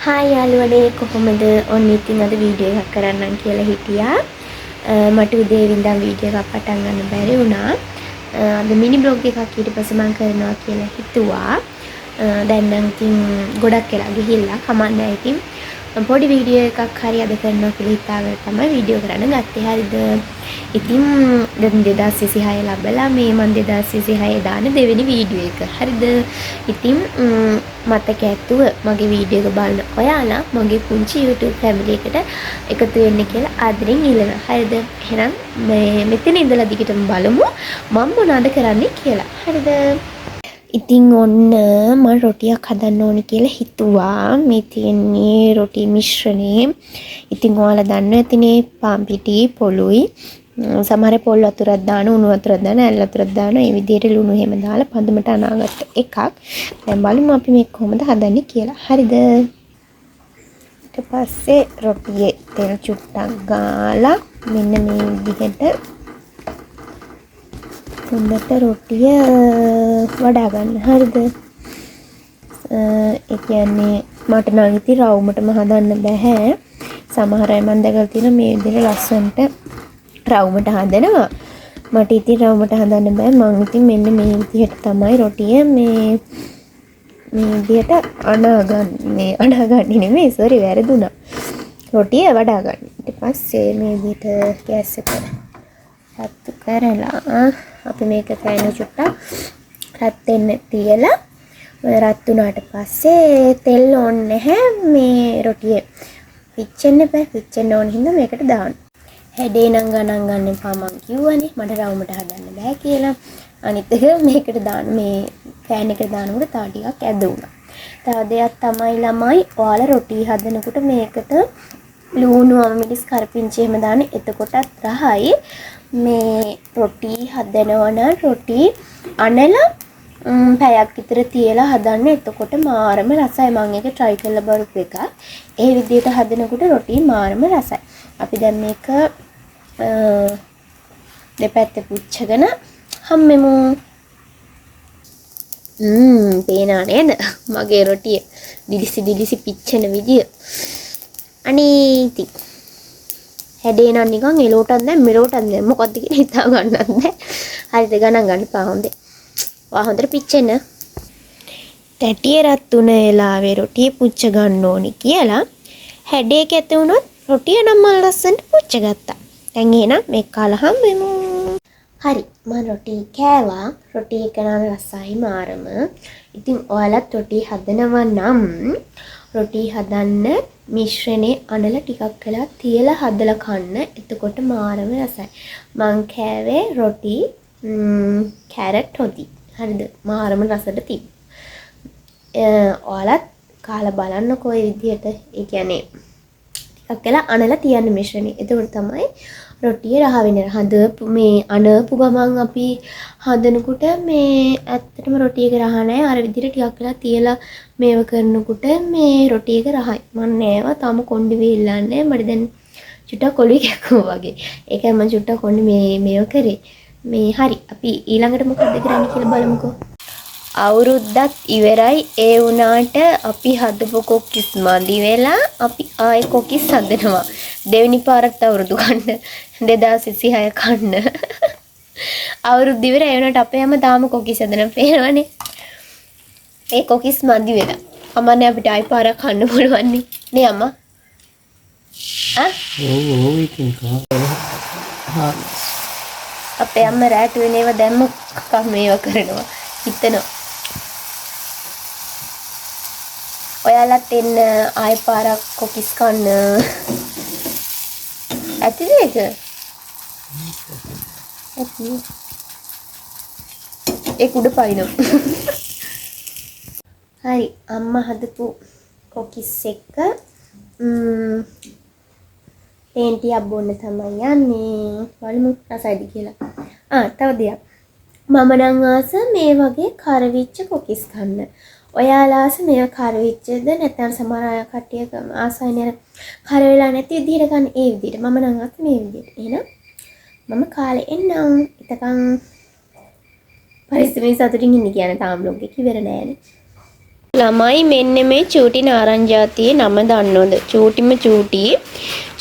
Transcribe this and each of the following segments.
Hi යාළුවනේ කොහොමද? ඔන්න ඉතින් අද වීඩියෝ එකක් කරන්නම් කියලා හිටියා. මට උදේ ඉඳන් වීඩියෝ එකක් පටන් ගන්න බැරි වුණා. අද මිනි බ්ලොග් එකක් ඊට පස්සේ මම කරනවා කියලා හිතුවා. දැන් නම් ඉතින් ගොඩක් වෙලා ගිහිල්ලා කමන්නේ ඉතින් පොඩි වීඩියෝ එකක් හරි අද කරනවා කියලා හිතාගෙන තමයි වීඩියෝ කරන්න ගත්තේ. හරිද? ඉතින් දැන් 2026 ලැබලා මේ මම 2026 දාන දෙවෙනි වීඩියෝ එක. හරිද? ඉතින් මතක ඇතුව මගේ වීඩියෝ එක බලන ඔයාලා මගේ පුංචි YouTube family එකට එකතු වෙන්න කියලා ආදරෙන් ඉල්ලනවා. හරිද? එහෙනම් මෙතන ඉඳලා දිගටම බලමු මම මොනවද කරන්නේ කියලා. හරිද? ඉතින් ඔන්න මම රොටියක් හදන්න ඕනි කියලා හිතුවා. මේ තියෙන්නේ රොටි මිශ්‍රණේ. ඉතින් ඔයාලා දන්නවා ඇතිනේ පාන් පිටි පොළුයි. සමහර පොල් වතුරක් දාන, උණු වතුරක් දාන, ඇල් වතුරක් දාන. මේ විදිහට ලුණු හැම දාලා පඳුමට අනාගත්ත එකක්. දැන් බලමු අපි මේක කොහොමද හදන්නේ කියලා. හරිද? ඊට පස්සේ රොටියේ තෙල් චුට්ටක් ගාලා මෙන්න මේ විදිහට හොඳට රොටිය වඩා ගන්න. හරිද? ඒ කියන්නේ මට නම් ඉතින් රවුමටම හදන්න බෑ. සමහර අය මම දැකලා තියෙන මේ විදිහට ලස්සනට රවුමට හදනවා. මට ඉතින් රවුමට හදන්න බෑ. මම ඉතින් මෙන්න මේ විදිහට තමයි රොටිය මේ විදිහට අනාගන්නේ නෙමෙයි සෝරි වැරදුනා. රොටිය වඩා ගන්න. ඊට පස්සේ මේ විදිහට ගෑස් එක රත් කරලා අපි මේක කෑන චුට්ටක් රත් වෙන්න තියලා රත් වුණාට පස්සේ තෙල් ඕනේ නැහැ මේ රොටියේ පිච්චෙන්න බෑ. පිච්චෙන්න ඕන හින්දා මේකට දාන්න. හැඩේ නම් ගණන් ගන්න එපා මං කිව්වනේ මට රවුමට හදන්න බෑ කියලා. අනිත් එක මේකට දාන්න මේ පෑන් එකට දානකොට තව ටිකක් ඇදුණා. තව දෙයක් තමයි ළමයි ඔයාලා රොටි හදනකොට මේකට ලුණු අමිරිස් කරපිංචි එහෙම දාන්න. එතකොටත් රහයි. මේ රොටි හදනවන රොටි අනලා පැයක් විතර තියලා හදන්න. එතකොට මාරම රසයි. මම ඒක try කරලා බලපු එක. ඒ විදිහට හදනකොට රොටි මාරම රසයි. අපි දැන් මේක දෙපැත්ත පුච්චගෙන හම්මෙමු. පේනා නේද? මගේ රොටිය දිලිසි පිච්චෙන විදිය. අනීති හැඩේ නම් නිකන් එලෝටක් නැහැ මෙලෝටක් නැහැ මොකද්ද කියලා හිතා ගන්නත් නැහැ. හරිද? ගණන් ගන්න පා හොඳේ. වා හොඳට පිච්චෙන. තැටිය රත් තුන වෙලාවේ රොටිය පුච්ච ගන්න ඕනි කියලා හැඩේ කැත වුණොත් රොටිය නම් මල් ලස්සනට පුච්ච ගත්තා. දැන් එහෙනම් මේක කාලා හම්බෙමු. හරි මම රොටි කෑවා. රොටි එක නම් රසයි මාරම. ඉතින් ඔයාලත් රොටි හදනවා නම් රොටි හදන්න මිශ්‍රණේ අනලා ටිකක් කළා තියලා හදලා කන්න. එතකොට මාරම රසයි. මං කෑවේ රොටි කැරට් හොදි. හරිද? මාරම රසට තිබ්බ. ඔයාලත් කාලා බලන්නකෝ ඒ විදිහට. ඒ කියන්නේ ටිකක් කළා අනලා තියන්න මිශ්‍රණේ. එතකොට තමයි රොටිය රහ වෙන්නේ. හදපු මේ අනපු ගමන් අපි හදනකොට මේ ඇත්තටම රොටි එක රහ නැහැ. අර විදිහට ටිකක් වෙලා තියලා මේව කරනකොට මේ රොටි එක රහයි. මම නෑවා තාම කොණ්ඩි වෙල්ලන්නේ. මට දැන් චුට්ටක් කොළුයි කැක්කුවා වගේ. ඒකයි මම චුට්ටක් කොණ්ඩි මේව කරේ. මේ හරි අපි ඊළඟට මොකද කරන්නේ කියලා බලමුකෝ. අවුරුද්දත් ඉවරයි. ඒ වුණාට අපි හදපු කොකිස් මදි වෙලා අපි ආයෙ කොකිස් හදනවා. දෙවෙනි පාරත් අවුරුදු ගන්න 2026 කන්න. අවුරුද්ද ඉවරයි. ඒ වුණාට අපේ හැම තාම කොකිස් හදන පේනවනේ. ඒ කොකිස් මදි වෙලා. අම්මනේ අපිට ආයෙ පාරක් කන්න පුළුවන් නේ අම්මා. ඔව් ඉතින් කා. අපේ අම්මා රැට වෙනේව දැම්ම මේව කරනවා. හිතනවා. ඔයාලත් එන්න ආයෙ පාරක් කොකිස් කන්න. ඇතිද ඒක? ඇති. ඒක උඩ පයින්නවා. හරි අම්මා හදපු කොකිස් එක පේන්ටියක් බොන්න තමයි යන්නේ. බලමු රසයිද කියලා. තව දෙයක්. මම නම් ආස මේ වගේ කරවිච්ච කොකිස් කන්න. ඔයාලා ආස මේව කරවිච්චද නැත්නම් සමහර අය කට්ටිය ආසයි නේද? කර වෙලා නැති විදිහට ගන්න ඒ විදිහට. මම නම් ආස මේ විදිහට. එහෙනම් මම කාලේ එන්නම්. එතකන් පරිස්සමෙන් සතුටින් ඉන්න කියන තාම බ්ලොග් එක ඉවර නෑනේ. ළමයි මෙන්න මේ චූටි නාරංජාතියේ නම දන්නවද? චූටිම චූටි.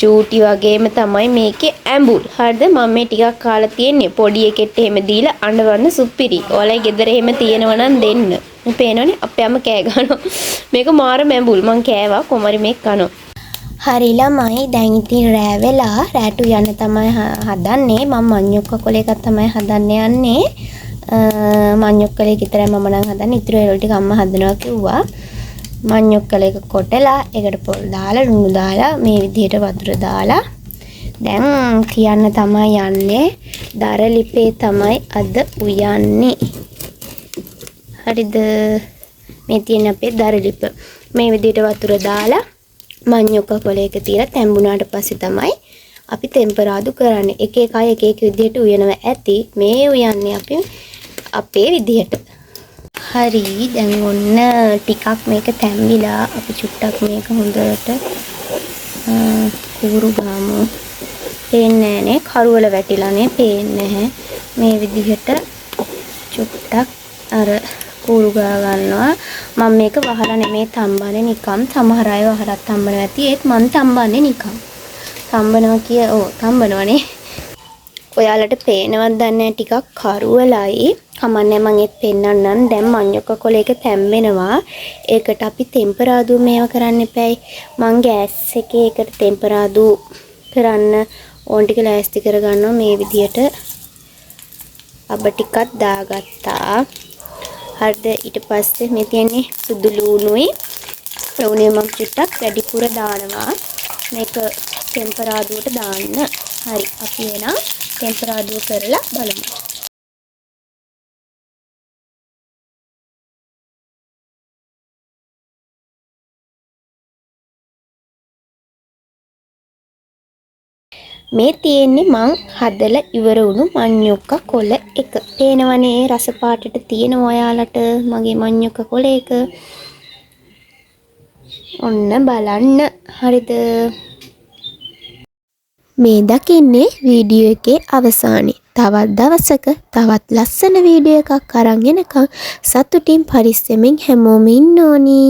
චූටි වගේම තමයි මේකේ ඇඹුල්. හරිද? මම මේ ටිකක් කාලා තියෙන්නේ පොඩි එකෙක්ට එහෙම දීලා අඬවන්න සුප්පිරි. ඔයාලගේ ගෙදර එහෙම තියෙනවා නම් දෙන්න. මේ පේනවනේ අපේ අම්ම කෑ ගන්නවා. මේක මාර මැඹුල්. මං කෑවා කොමරි මේක කනවා. හරි ළමයි දැන් ඉතින් රෑ වෙලා රෑට යන්න තමයි හදන්නේ. මම මඤ්ඤොක්ක කොල එකක් තමයි හදන්න යන්නේ. මඤ්ඤොක්කලේ විතරයි මම නම් හදන්නේ. ඉතුරු ඒවල ටික අම්මා හදනවා කිව්වා. මඤ්ඤොක්කල එක කොටලා ඒකට පොල් දාලා ලුණු දාලා මේ විදිහට වතුර දාලා දැන් තියන්න තමයි යන්නේ. දරලිපේ තමයි අද උයන්නේ. හරිද? මේ තියෙන අපේ දරලිප. මේ විදිහට වතුර දාලා මඤ්ඤොක්ක කොල එක තියලා තැඹුණාට පස්සේ තමයි අපි ටෙම්පරාදු කරන්නේ. එක එක අය එක එක විදිහට උයනවා ඇති. මේ උයන්නේ අපි අපේ විදිහට. හරි දැන් ඔන්න ටිකක් මේක තැම්බිලා අපි චුට්ටක් මේක හොඳට කුරු ගාමු. පේන්නේ නැහනේ කරුවල වැටිලානේ පේන්නේ නැහැ. මේ විදිහට චුට්ටක් අර කුරු ගා ගන්නවා. මම මේක වහලා නෙමේ තම්බන්නේ නිකම්. සමහර අය වහලත් තම්බනවා ඇති. ඒත් මම තම්බන්නේ නිකම්. තම්බනවා තම්බනවනේ. ඔයාලට පේනවත් දන්නේ ටිකක් කරුවලයි. කමන්නේ මම ඒත් පෙන්නන්නම්. දැන් මඤ්ඤොක්ක කොල එක තැම්බෙනවා. ඒකට අපි ටෙම්පරාදු මේව කරන්න එපායි. මං ගෑස් එකේ ඒකට ටෙම්පරාදු කරන්න ඕන් ටික ලෑස්ති කරගන්නවා මේ විදියට. අබ ටිකක් දාගත්තා. හරිද? ඊට පස්සේ මේ තියෙන්නේ සුදු ලුණුයි. ලුණුයි මම චුට්ටක් වැඩිපුර දානවා. මේක ටෙම්පරාදුවට දාන්න. හරි අපි එනවා ටෙම්පරාදුව කරලා බලමු. මේ තියෙන්නේ මං හදලා ඉවර වුණු මඤ්ඤොක්ක කොල එක. පේනවනේ රස පාටට තියෙන ඔයාලට මගේ මඤ්ඤොක්ක කොල එක. ඔන්න බලන්න. හරිද? මේ දකින්නේ වීඩියෝ එකේ අවසානයේ. තවත් දවසක තවත් ලස්සන වීඩියෝ එකක් අරන් එනකම් සතුටින් පරිස්සමෙන් හැමෝම ඉන්න ඕනි.